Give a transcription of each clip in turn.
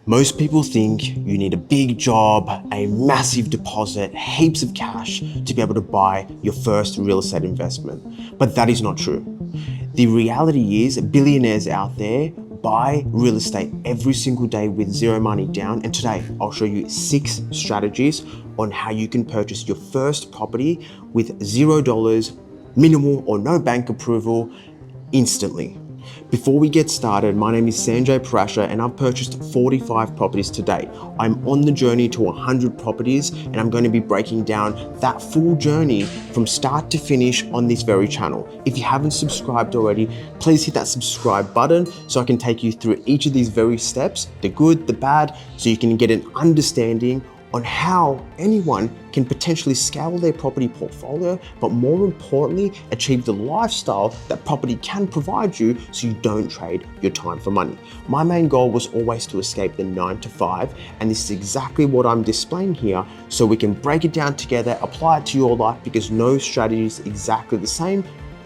Most people think you need a big job, a massive deposit, heaps of cash to be able to buy your first real estate investment. But that is not true. The reality is billionaires out there buy real estate every single day with zero money down. And today I'll show you 6 strategies on how you can purchase your first property with $0, minimal or no bank approval instantly. Before we get started, my name is Sanjay and I've purchased 45 properties to date. I'm on the journey to 100 properties and I'm going to be breaking down that full journey from start to finish on this very channel. If you haven't subscribed already, please hit that subscribe button so I can take you through each of these very steps, the good, the bad, so you can get an understanding on how anyone can potentially scale their property portfolio, but more importantly, achieve the lifestyle that property can provide you so you don't trade your time for money. My main goal was always to escape the 9 to 5, and this is exactly what I'm displaying here so we can break it down together, apply it to your life because no strategy is exactly the same.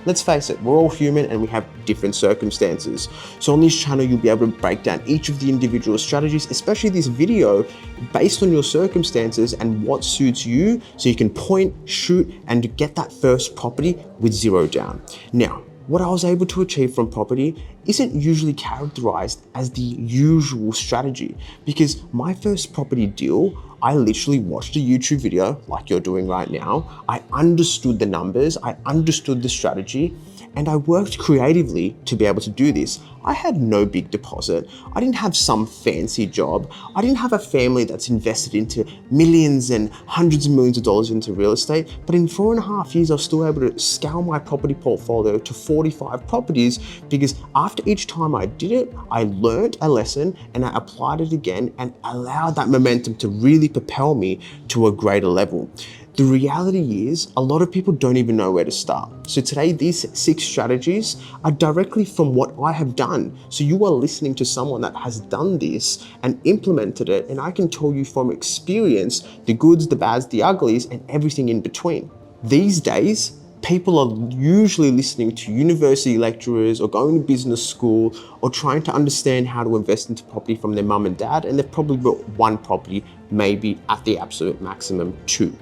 Let's face it, we're all human and we have different circumstances. So on this channel, you'll be able to break down each of the individual strategies, especially this video, based on your circumstances and what suits you, so you can point, shoot, and get that first property with zero down. Now, what I was able to achieve from property isn't usually characterized as the usual strategy, because my first property deal, I literally watched a YouTube video like you're doing right now. I understood the numbers, I understood the strategy, and I worked creatively to be able to do this. I had no big deposit. I didn't have some fancy job. I didn't have a family that's invested into millions and hundreds of millions of dollars into real estate. But in 4.5 years, I was still able to scale my property portfolio to 45 properties because after each time I did it, I learned a lesson and I applied it again and allowed that momentum to really propel me to a greater level. The reality is a lot of people don't even know where to start. So today, these 6 strategies are directly from what I have done. So you are listening to someone that has done this and implemented it. And I can tell you from experience, the goods, the bads, the uglies, and everything in between. These days, people are usually listening to university lecturers or going to business school or trying to understand how to invest into property from their mum and dad. And they've probably bought 1 property, maybe at the absolute maximum 2.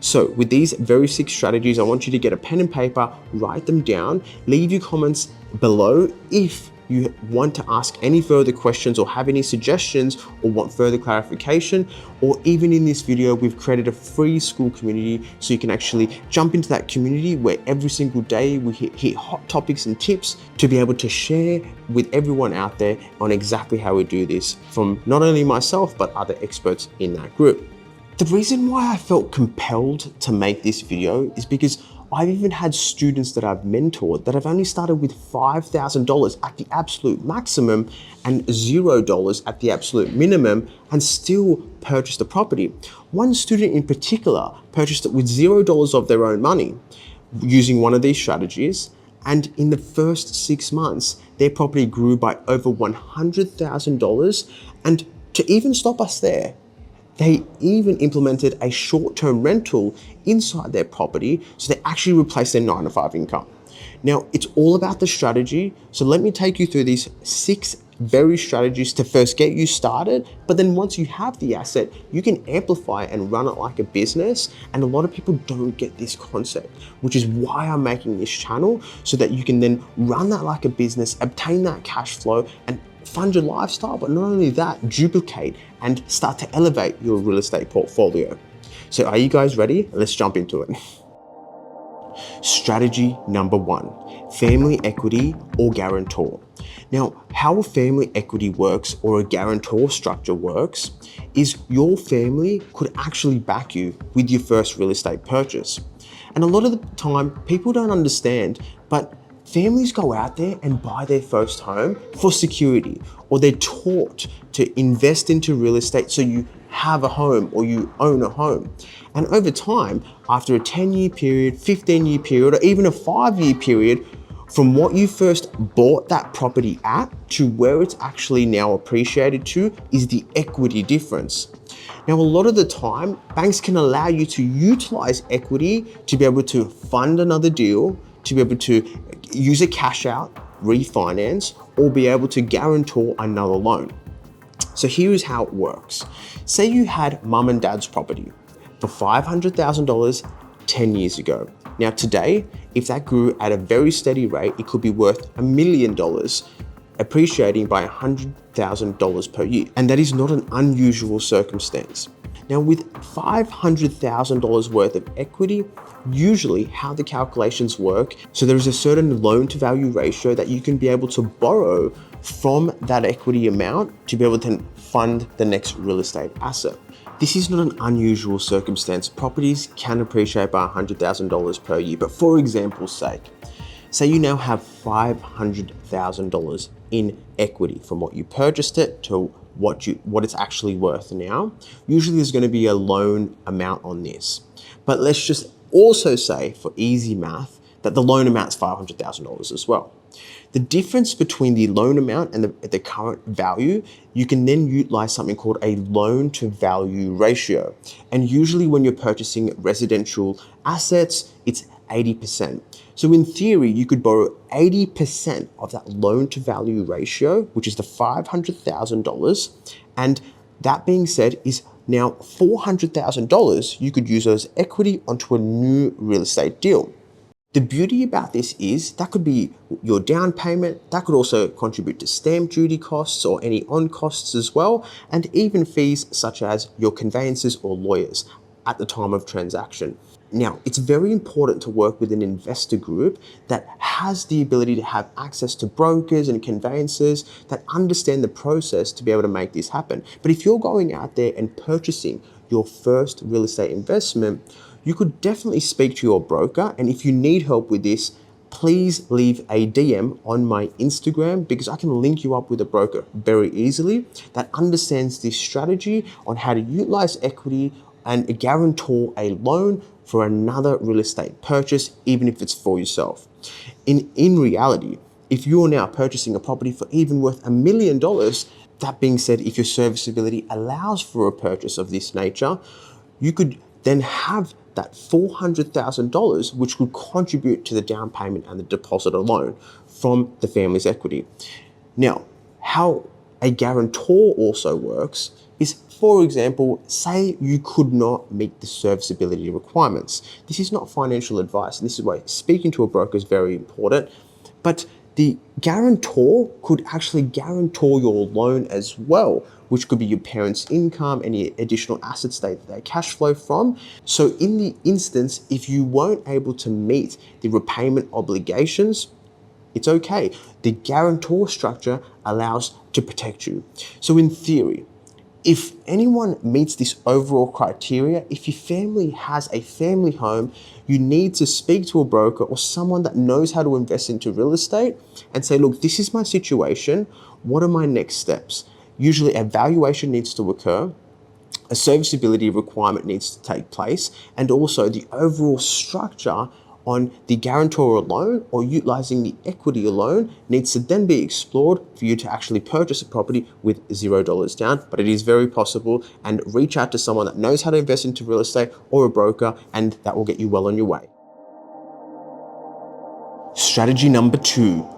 So with these very 6 strategies, I want you to get a pen and paper, write them down, leave your comments below if you want to ask any further questions or have any suggestions or want further clarification, or even in this video, we've created a free school community so you can actually jump into that community where every single day we hit hot topics and tips to be able to share with everyone out there on exactly how we do this from not only myself, but other experts in that group. The reason why I felt compelled to make this video is because I've even had students that I've mentored that have only started with $5,000 at the absolute maximum and $0 at the absolute minimum and still purchased a property. One student in particular purchased it with $0 of their own money using one of these strategies. And in the first 6 months, their property grew by over $100,000. And to even stop us there, they even implemented a short-term rental inside their property, so they actually replaced their 9 to 5 income. Now, it's all about the strategy. So let me take you through these 6 very strategies to first get you started. But then once you have the asset, you can amplify and run it like a business. And a lot of people don't get this concept, which is why I'm making this channel, so that you can then run that like a business, obtain that cash flow, and fund your lifestyle, but not only that, duplicate and start to elevate your real estate portfolio. So are you guys ready? Let's jump into it. Strategy number 1, family equity or guarantor. Now, how a family equity works or a guarantor structure works is your family could actually back you with your first real estate purchase. And a lot of the time, people don't understand, but families go out there and buy their first home for security, or they're taught to invest into real estate so you have a home or you own a home. And over time, after a 10-year period, 15-year period, or even a 5-year period, from what you first bought that property at to where it's actually now appreciated to is the equity difference. Now, a lot of the time, banks can allow you to utilize equity to be able to fund another deal, to be able to use a cash out, refinance, or be able to guarantor another loan. So here is how it works. Say you had mum and dad's property for $500,000 10 years ago. Now today, if that grew at a very steady rate, it could be worth $1 million, appreciating by $100,000 per year. And that is not an unusual circumstance. Now with $500,000 worth of equity, usually how the calculations work, so there is a certain loan to value ratio that you can be able to borrow from that equity amount to be able to fund the next real estate asset. This is not an unusual circumstance. Properties can appreciate by $100,000 per year, but for example's sake, say you now have $500,000 in equity from what you purchased it to what it's actually worth now. Usually there's going to be a loan amount on this. But let's just also say, for easy math, that the loan amount is $500,000 as well. The difference between the loan amount and the current value, you can then utilize something called a loan to value ratio. And usually when you're purchasing residential assets, it's 80%. So in theory, you could borrow 80% of that loan to value ratio, which is the $500,000. And that being said, is now $400,000 you could use as equity onto a new real estate deal. The beauty about this is that could be your down payment, that could also contribute to stamp duty costs or any on costs as well, and even fees such as your conveyancers or lawyers at the time of transaction. Now, it's very important to work with an investor group that has the ability to have access to brokers and conveyancers that understand the process to be able to make this happen. But if you're going out there and purchasing your first real estate investment, you could definitely speak to your broker. And if you need help with this, please leave a DM on my Instagram, because I can link you up with a broker very easily that understands this strategy on how to utilize equity and guarantor a loan for another real estate purchase, even if it's for yourself. In reality, if you're now purchasing a property for even worth $1 million, that being said, if your serviceability allows for a purchase of this nature, you could then have that $400,000, which would contribute to the down payment and the deposit alone from the family's equity. Now, how a guarantor also works is, for example, say you could not meet the serviceability requirements. This is not financial advice, and this is why speaking to a broker is very important, but the guarantor could actually guarantor your loan as well, which could be your parents' income, any additional assets that they cash flow from. So in the instance, if you weren't able to meet the repayment obligations, it's okay. The guarantor structure allows to protect you. So in theory, if anyone meets this overall criteria, if your family has a family home, you need to speak to a broker or someone that knows how to invest into real estate and say, look, this is my situation. What are my next steps? Usually a valuation needs to occur, a serviceability requirement needs to take place, and also the overall structure on the guarantor alone or utilizing the equity alone needs to then be explored for you to actually purchase a property with $0 down. But it is very possible, and reach out to someone that knows how to invest into real estate or a broker, and that will get you well on your way. Strategy number 2.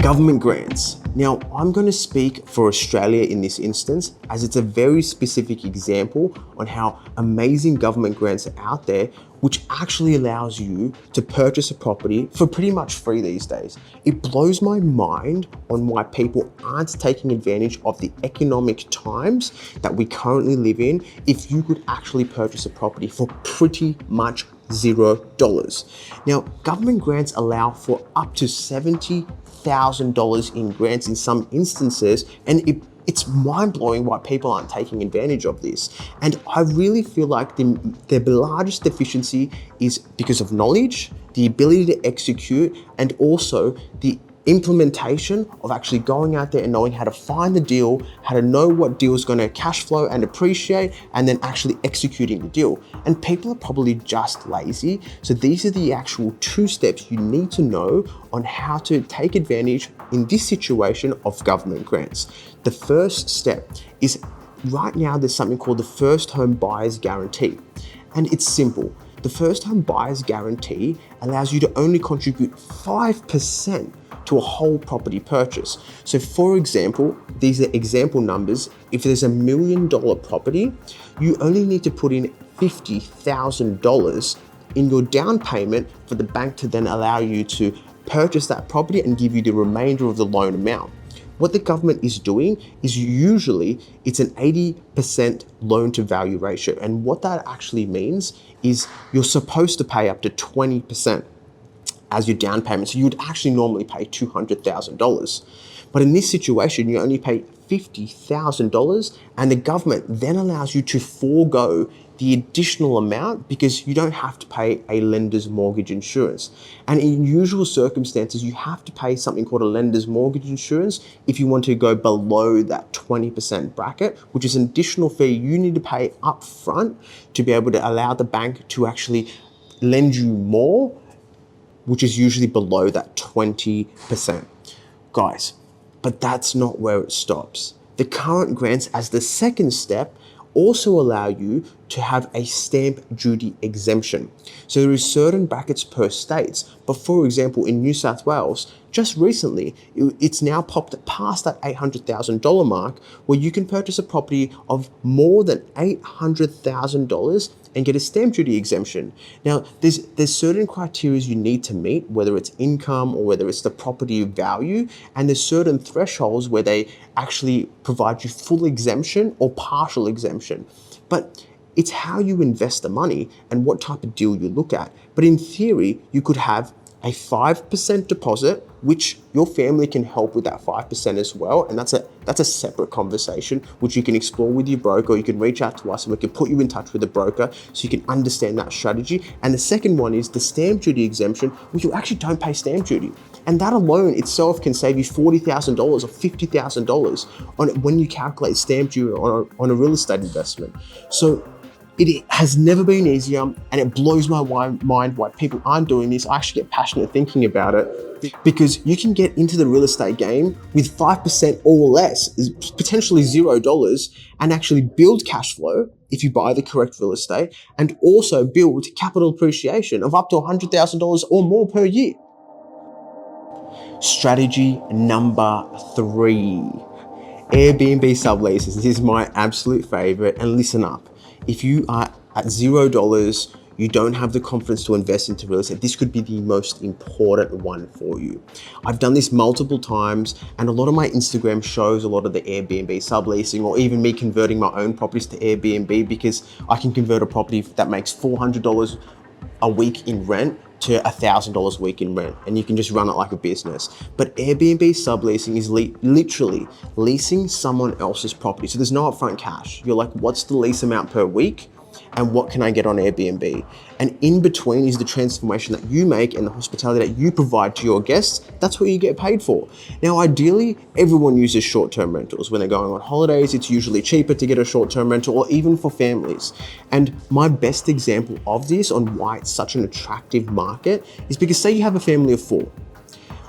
Government grants. Now, I'm going to speak for Australia in this instance, as it's a very specific example on how amazing government grants are out there, which actually allows you to purchase a property for pretty much free these days. It blows my mind on why people aren't taking advantage of the economic times that we currently live in if you could actually purchase a property for pretty much $0. Now, government grants allow for up to $70,000 in grants in some instances, and it's mind-blowing why people aren't taking advantage of this. And I really feel like the largest deficiency is because of knowledge, the ability to execute, and also the implementation of actually going out there and knowing how to find the deal, how to know what deal is going to cash flow and appreciate, and then actually executing the deal. And people are probably just lazy. So these are the actual 2 steps you need to know on how to take advantage in this situation of government grants. The first step is, right now there's something called the first home buyer's guarantee. And it's simple. The first-time buyer's guarantee allows you to only contribute 5% to a whole property purchase. So for example, these are example numbers. If there's $1 million property, you only need to put in $50,000 in your down payment for the bank to then allow you to purchase that property and give you the remainder of the loan amount. What the government is doing is usually it's an 80% loan to value ratio. And what that actually means is you're supposed to pay up to 20% as your down payment. So you would actually normally pay $200,000. But in this situation, you only pay $50,000 and the government then allows you to forego the additional amount because you don't have to pay a lender's mortgage insurance. And in usual circumstances, you have to pay something called a lender's mortgage insurance if you want to go below that 20% bracket, which is an additional fee you need to pay up front to be able to allow the bank to actually lend you more, which is usually below that 20%. Guys, but that's not where it stops. The current grants as the second step also allow you to have a stamp duty exemption. So there is certain brackets per states, but for example, in New South Wales, just recently, it's now popped past that $800,000 mark where you can purchase a property of more than $800,000 and get a stamp duty exemption. Now, there's certain criteria you need to meet, whether it's income or whether it's the property value, and there's certain thresholds where they actually provide you full exemption or partial exemption. But it's how you invest the money and what type of deal you look at. But in theory, you could have a 5% deposit, which your family can help with that 5% as well. And that's a separate conversation, which you can explore with your broker. You can reach out to us and we can put you in touch with a broker so you can understand that strategy. And the second one is the stamp duty exemption, which you actually don't pay stamp duty. And that alone itself can save you $40,000 or $50,000 on when you calculate stamp duty on a real estate investment. So it has never been easier, and it blows my mind why people aren't doing this. I actually get passionate thinking about it because you can get into the real estate game with 5% or less, potentially $0, and actually build cash flow if you buy the correct real estate, and also build capital appreciation of up to $100,000 or more per year. Strategy number 3, Airbnb subleases. This is my absolute favorite, and listen up. If you are at $0, you don't have the confidence to invest into real estate, this could be the most important one for you. I've done this multiple times, and a lot of my Instagram shows a lot of the Airbnb subleasing, or even me converting my own properties to Airbnb, because I can convert a property that makes $400 a week in rent to $1,000 a week in rent, and you can just run it like a business. But Airbnb subleasing is literally leasing someone else's property. So there's no upfront cash. You're like, what's the lease amount per week? And what can I get on Airbnb? And in between is the transformation that you make and the hospitality that you provide to your guests. That's what you get paid for. Now, ideally, everyone uses short-term rentals. When they're going on holidays, it's usually cheaper to get a short-term rental, or even for families. And my best example of this on why it's such an attractive market is because, say you have a family of 4.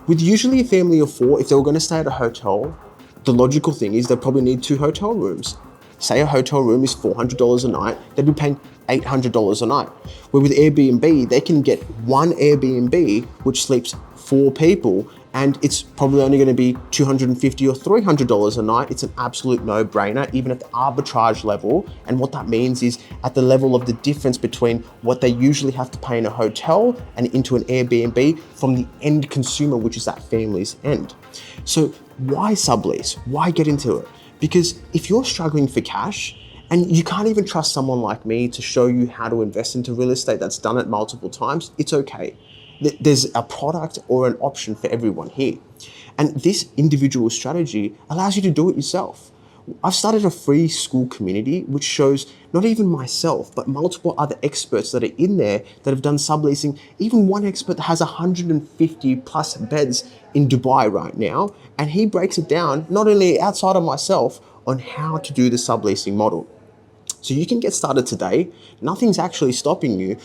With usually a family of 4, if they were going to stay at a hotel, the logical thing is they probably need 2 hotel rooms. Say a hotel room is $400 a night, they'd be paying $800 a night. Where with Airbnb, they can get one Airbnb which sleeps 4 people, and it's probably only going to be $250 or $300 a night. It's an absolute no-brainer, even at the arbitrage level. And what that means is at the level of the difference between what they usually have to pay in a hotel and into an Airbnb from the end consumer, which is that family's end. So why sublease? Why get into it? Because if you're struggling for cash and you can't even trust someone like me to show you how to invest into real estate that's done it multiple times, it's okay. There's a product or an option for everyone here. And this individual strategy allows you to do it yourself. I've started a free school community which shows not even myself, but multiple other experts that are in there that have done subleasing. Even one expert that has 150 plus beds in Dubai right now, and he breaks it down, not only outside of myself, on how to do the subleasing model. So you can get started today. Nothing's actually stopping you,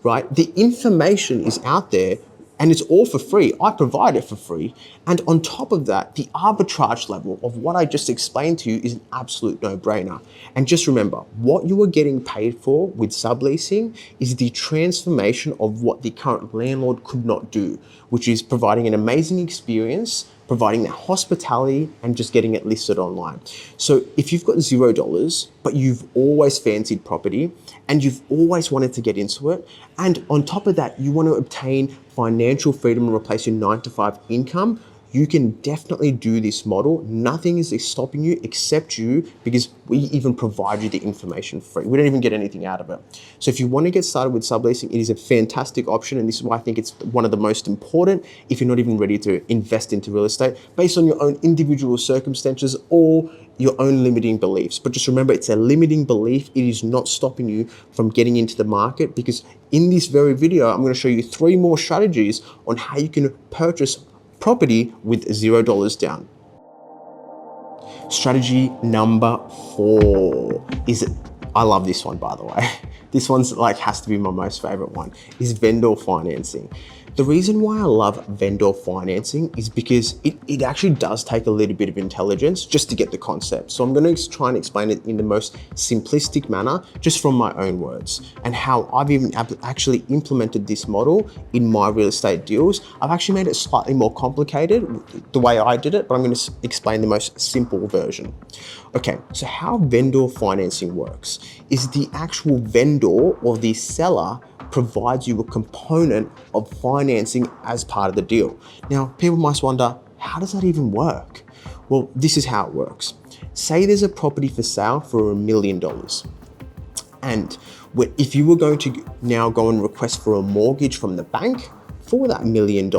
right? The information is out there. And it's all for free. I provide it for free. And on top of that, the arbitrage level of what I just explained to you is an absolute no-brainer. And just remember, what you are getting paid for with subleasing is the transformation of what the current landlord could not do, which is providing an amazing experience, providing that hospitality, and just getting it listed online. So if you've got $0, but you've always fancied property and you've always wanted to get into it, and on top of that, you want to obtain financial freedom and replace your 9-to-5 income, you can definitely do this model. Nothing is stopping you except you, because we even provide you the information free. We don't even get anything out of it. So if you want to get started with subleasing, it is a fantastic option. And this is why I think it's one of the most important if you're not even ready to invest into real estate based on your own individual circumstances or your own limiting beliefs. But just remember, it's a limiting belief. It is not stopping you from getting into the market, because in this very video, I'm going to show you 3 more strategies on how you can purchase property with $0 down. Strategy number 4 is, I love this one, by the way. This one's like has to be my most favorite one, is vendor financing. The reason why I love vendor financing is because it actually does take a little bit of intelligence just to get the concept. So I'm going to try and explain it in the most simplistic manner, just from my own words, and how I've even actually implemented this model in my real estate deals. I've actually made it slightly more complicated the way I did it, but I'm going to explain the most simple version. Okay, so how vendor financing works is the actual vendor or the seller provides you a component of financing as part of the deal. Now, people must wonder, how does that even work? Well, this is how it works. Say there's a property for sale for $1 million. And if you were going to now go and request for a mortgage from the bank for that $1 million,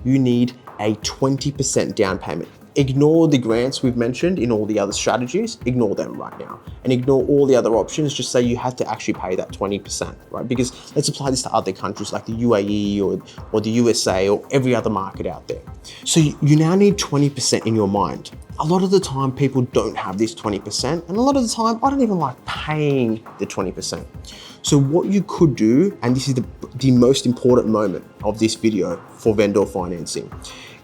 you need a 20% down payment. Ignore the grants we've mentioned in all the other strategies, ignore them right now, and ignore all the other options. Just say you had to actually pay that 20%, right? Because let's apply this to other countries like the UAE or the USA or every other market out there. So you now need 20% in your mind. A lot of the time people don't have this 20%, and a lot of the time I don't even like paying the 20%. So what you could do, and this is the most important moment of this video for vendor financing,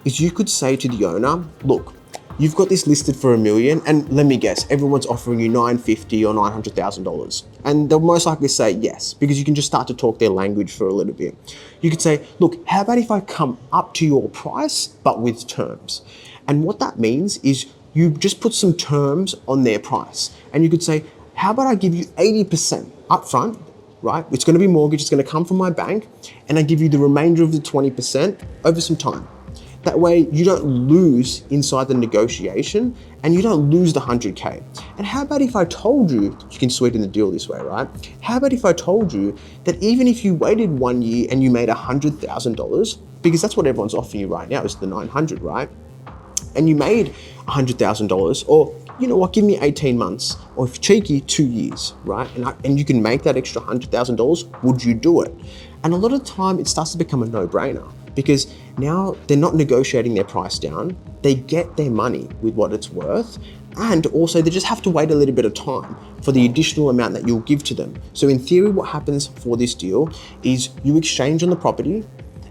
is you could say to the owner, look, you've got this listed for $1 million, and let me guess, everyone's offering you $950,000 or $900,000. And they'll most likely say yes, because you can just start to talk their language for a little bit. You could say, look, how about if I come up to your price, but with terms? And what that means is you just put some terms on their price. And you could say, how about I give you 80% upfront, right? It's going to be mortgage, it's going to come from my bank, and I give you the remainder of the 20% over some time. That way you don't lose inside the negotiation and you don't lose the 100K. And how about if I told you, you can sweeten the deal this way, right? How about if I told you that even if you waited 1 year and you made $100,000, because that's what everyone's offering you right now is the 900, right? And you made $100,000, or you know what, give me 18 months, or if cheeky, 2 years, right? And you can make that extra $100,000, would you do it? And a lot of the time it starts to become a no-brainer, because now they're not negotiating their price down, they get their money with what it's worth, and also they just have to wait a little bit of time for the additional amount that you'll give to them. So in theory, what happens for this deal is you exchange on the property,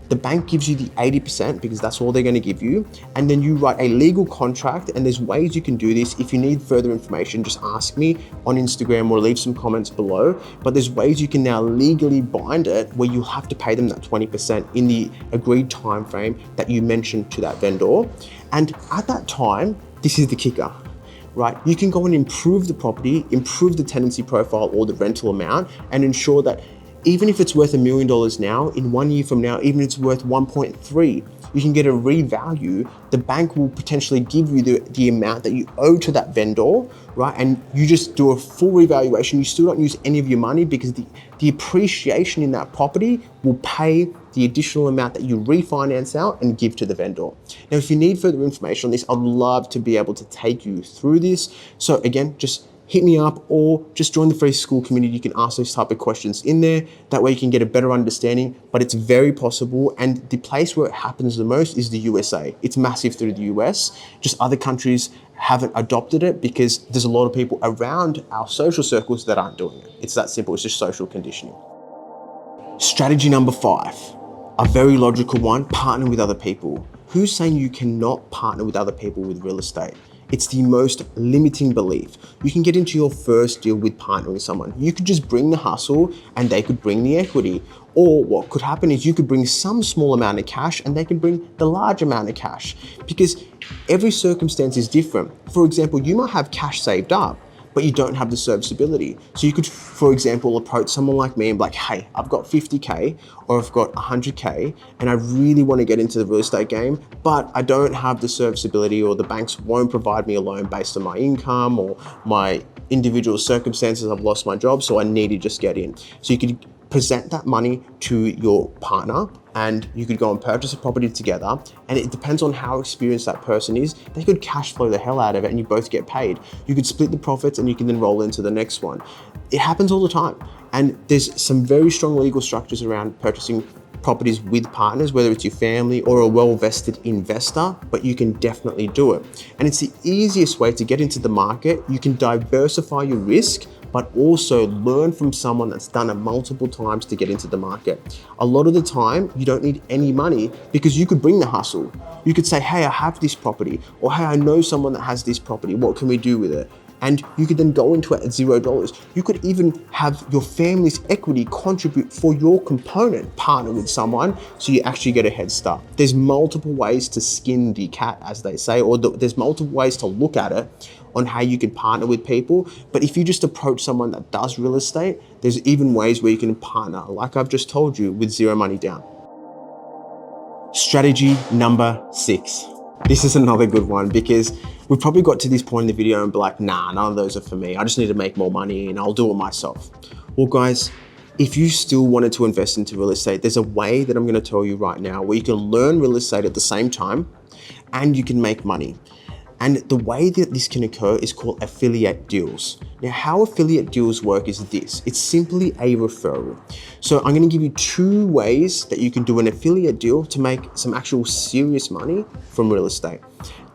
the bank gives you the 80% because that's all they're going to give you, and then you write a legal contract, and there's ways you can do this. If you need further information, just ask me on Instagram or leave some comments below, but there's ways you can now legally bind it where you have to pay them that 20% in the agreed time frame that you mentioned to that vendor. And at that time, this is the kicker, right? You can go and improve the property, improve the tenancy profile or the rental amount, and ensure that even if it's worth $1 million now, in 1 year from now, even if it's worth 1.3, you can get a revalue. The bank will potentially give you the amount that you owe to that vendor, right? And you just do a full revaluation. You still don't use any of your money because the appreciation in that property will pay the additional amount that you refinance out and give to the vendor. Now, if you need further information on this, I'd love to be able to take you through this. So again, just hit me up or just join the free school community. You can ask those type of questions in there. That way you can get a better understanding, but it's very possible. And the place where it happens the most is the USA. It's massive through the US. Just other countries haven't adopted it because there's a lot of people around our social circles that aren't doing it. It's that simple. It's just social conditioning. Strategy number 5. A very logical one, partner with other people. Who's saying you cannot partner with other people with real estate? It's the most limiting belief. You can get into your first deal with partnering with someone. You could just bring the hustle and they could bring the equity. Or what could happen is you could bring some small amount of cash and they can bring the large amount of cash, because every circumstance is different. For example, you might have cash saved up, but you don't have the serviceability. So you could, for example, approach someone like me and be like, hey, I've got 50K or I've got 100K and I really want to get into the real estate game, but I don't have the serviceability, or the banks won't provide me a loan based on my income or my individual circumstances. I've lost my job, so I need to just get in. So you could present that money to your partner and you could go and purchase a property together, and it depends on how experienced that person is. They could cash flow the hell out of it and you both get paid. You could split the profits and you can then roll into the next one. It happens all the time. And there's some very strong legal structures around purchasing properties with partners, whether it's your family or a well-vested investor, but you can definitely do it. And it's the easiest way to get into the market. You can diversify your risk, but also learn from someone that's done it multiple times to get into the market. A lot of the time, you don't need any money because you could bring the hustle. You could say, hey, I have this property, or hey, I know someone that has this property. What can we do with it? And you could then go into it at $0. You could even have your family's equity contribute for your component, partner with someone, so you actually get a head start. There's multiple ways to skin the cat, as they say, or there's multiple ways to look at it on how you can partner with people. But if you just approach someone that does real estate, there's even ways where you can partner, like I've just told you, with zero money down. Strategy number 6. This is another good one, because we've probably got to this point in the video and be like, nah, none of those are for me. I just need to make more money and I'll do it myself. Well, guys, if you still wanted to invest into real estate, there's a way that I'm going to tell you right now where you can learn real estate at the same time and you can make money. And the way that this can occur is called affiliate deals. Now, how affiliate deals work is this. It's simply a referral. So I'm gonna give you 2 ways that you can do an affiliate deal to make some actual serious money from real estate.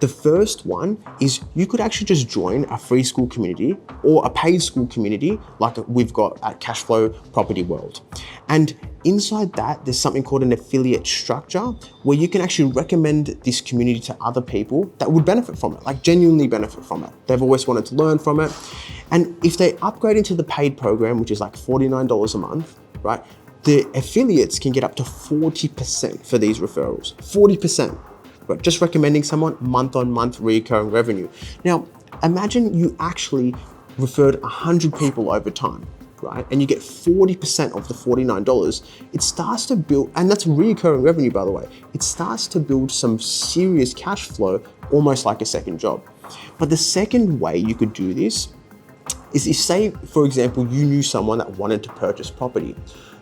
The first one is you could actually just join a free school community or a paid school community like we've got at Cashflow Property World. And inside that, there's something called an affiliate structure where you can actually recommend this community to other people that would benefit from it, like genuinely benefit from it. They've always wanted to learn from it. And if they upgrade into the paid program, which is like $49 a month, right? The affiliates can get up to 40% for these referrals, 40%. But just recommending someone, month-on-month recurring revenue. Now, imagine you actually referred 100 people over time, right? And you get 40% of the $49. It starts to build, and that's recurring revenue, by the way. It starts to build some serious cash flow, almost like a second job. But the second way you could do this is if, say, for example, you knew someone that wanted to purchase property.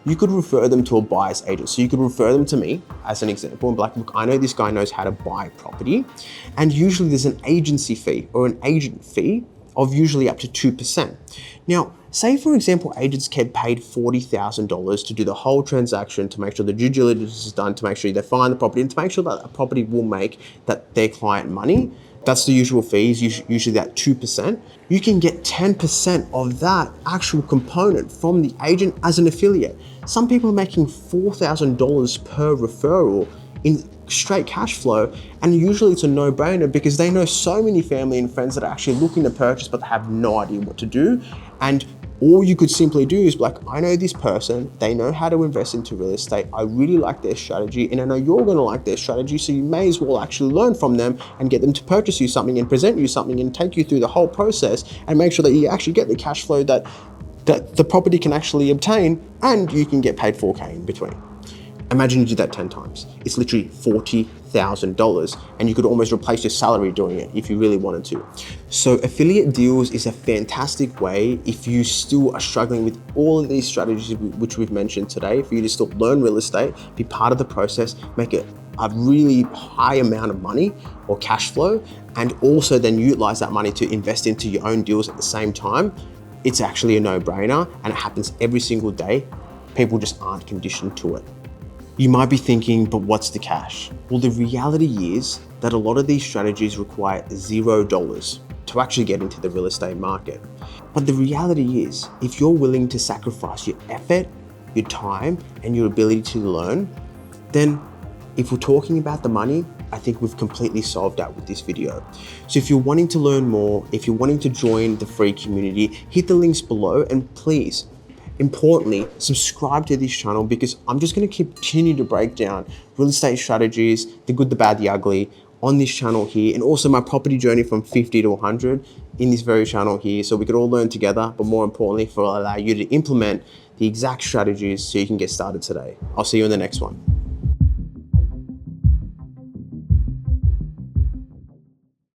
You could refer them to a buyer's agent. So you could refer them to me as an example and be like, look, I know this guy knows how to buy property. And usually there's an agency fee or an agent fee of usually up to 2%. Now, say for example, agents get paid $40,000 to do the whole transaction, to make sure the due diligence is done, to make sure they find the property, and to make sure that a property will make their client money. That's the usual fees, usually that 2%. You can get 10% of that actual component from the agent as an affiliate. Some people are making $4,000 per referral in straight cash flow, and usually it's a no-brainer because they know so many family and friends that are actually looking to purchase but they have no idea what to do. And all you could simply do is be like, I know this person, they know how to invest into real estate, I really like their strategy, and I know you're gonna like their strategy, so you may as well actually learn from them and get them to purchase you something and present you something and take you through the whole process and make sure that you actually get the cash flow that the property can actually obtain, and you can get paid 4K in between. Imagine you did that 10 times. It's literally $40,000, and you could almost replace your salary doing it if you really wanted to. So affiliate deals is a fantastic way if you still are struggling with all of these strategies which we've mentioned today, for you to still learn real estate, be part of the process, make it a really high amount of money or cash flow, and also then utilize that money to invest into your own deals at the same time. It's actually a no-brainer, and it happens every single day. People just aren't conditioned to it. You might be thinking, but what's the cash? Well, the reality is that a lot of these strategies require $0 to actually get into the real estate market. But the reality is, if you're willing to sacrifice your effort, your time, and your ability to learn, then if we're talking about the money, I think we've completely solved that with this video. So if you're wanting to learn more, if you're wanting to join the free community, hit the links below, and please, importantly, subscribe to this channel, because I'm just going to continue to break down real estate strategies, the good, the bad, the ugly, on this channel here, and also my property journey from 50 to 100 in this very channel here, so we could all learn together, but more importantly, for allow you to implement the exact strategies so you can get started today. I'll see you in the next one.